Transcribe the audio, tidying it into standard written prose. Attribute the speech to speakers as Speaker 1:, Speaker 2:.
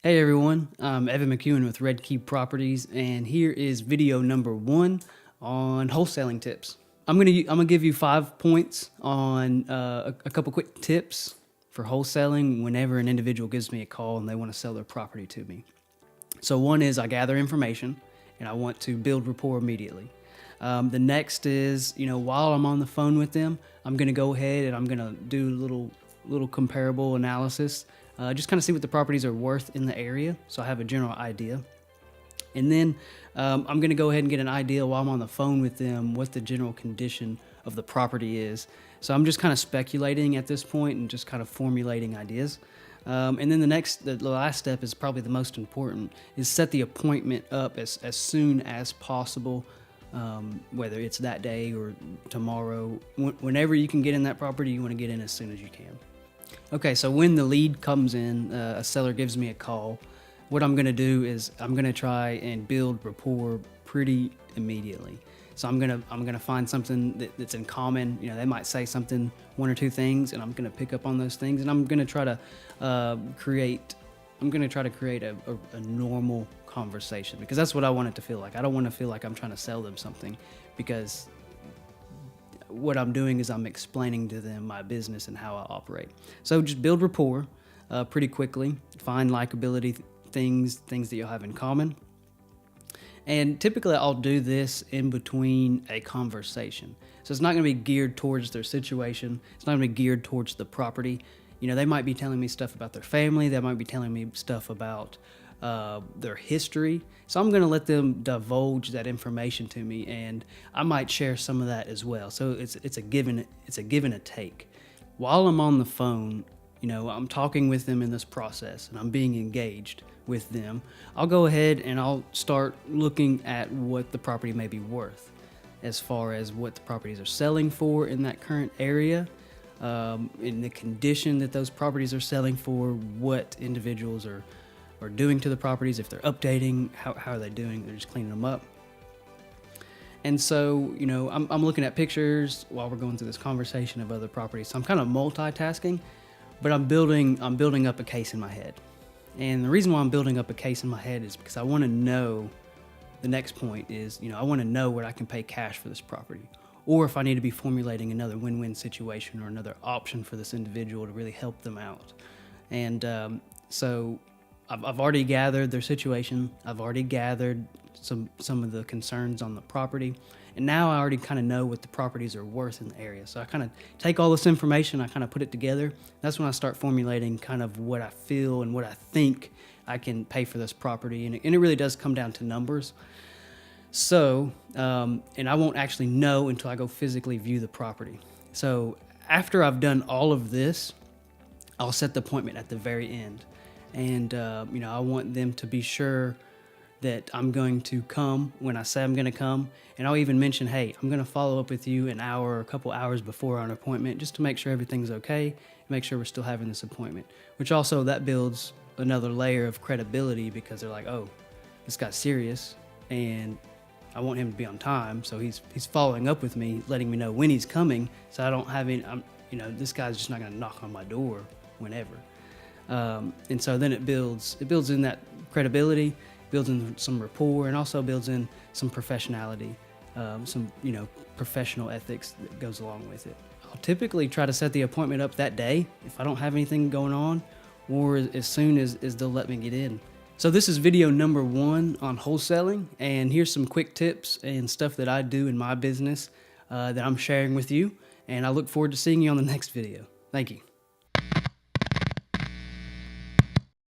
Speaker 1: Hey everyone, I'm Evan McCuen with RHED Properties, and here is video number 1 on wholesaling tips. I'm gonna give you 5 points on a couple quick tips for wholesaling whenever an individual gives me a call and they want to sell their property to me. So one is I gather information and I want to build rapport immediately. The next is, while I'm on the phone with them, I'm gonna go ahead and I'm gonna do a little comparable analysis. Just kind of see what the properties are worth in the area, so I have a general idea. And then I'm going to go ahead and get an idea while I'm on the phone with them what the general condition of the property is. So I'm just kind of speculating at this point and just kind of formulating ideas. And then the last step is probably the most important, is set the appointment up as soon as possible, whether it's that day or tomorrow. Whenever you can get in that property, you want to get in as soon as you can. Okay, so when the lead comes in, a seller gives me a call, what I'm going to do is I'm going to try and build rapport pretty immediately. So I'm going to find something that's in common. They might say something, one or two things, and I'm going to pick up on those things, and I'm going to try to create a normal conversation, because that's what I want it to feel like. I don't want to feel like I'm trying to sell them something, because what I'm doing is I'm explaining to them my business and how I operate. So just build rapport pretty quickly, find likability things that you'll have in common. And typically I'll do this in between a conversation. So it's not going to be geared towards their situation. It's not going to be geared towards the property. They might be telling me stuff about their family. They might be telling me stuff about their history. So I'm going to let them divulge that information to me, and I might share some of that as well. So it's a give and a take. While I'm on the phone, I'm talking with them in this process and I'm being engaged with them. I'll go ahead and I'll start looking at what the property may be worth, as far as what the properties are selling for in that current area, in the condition that those properties are selling for, what individuals are doing to the properties, if they're updating, how are they doing? They're just cleaning them up. And so, I'm looking at pictures while we're going through this conversation of other properties. So I'm kind of multitasking, but I'm building up a case in my head. And the reason why I'm building up a case in my head is because I want to know, the next point is, I want to know what I can pay cash for this property, or if I need to be formulating another win-win situation or another option for this individual to really help them out. And so I've already gathered their situation. I've already gathered some of the concerns on the property. And now I already kind of know what the properties are worth in the area. So I kind of take all this information, I kind of put it together. That's when I start formulating kind of what I feel and what I think I can pay for this property. And it really does come down to numbers. So, and I won't actually know until I go physically view the property. So after I've done all of this, I'll set the appointment at the very end. And, I want them to be sure that I'm going to come when I say I'm going to come. And I'll even mention, hey, I'm going to follow up with you an hour or a couple hours before our appointment, just to make sure everything's okay, and make sure we're still having this appointment. Which also, that builds another layer of credibility, because they're like, oh, this guy's serious, and I want him to be on time. So he's following up with me, letting me know when he's coming, so I don't have any, this guy's just not going to knock on my door whenever. And so then it builds in that credibility, builds in some rapport, and also builds in some professionality, some professional ethics that goes along with it. I'll typically try to set the appointment up that day if I don't have anything going on, or as soon as they'll let me get in. So this is video number 1 on wholesaling, and here's some quick tips and stuff that I do in my business that I'm sharing with you, and I look forward to seeing you on the next video. Thank you.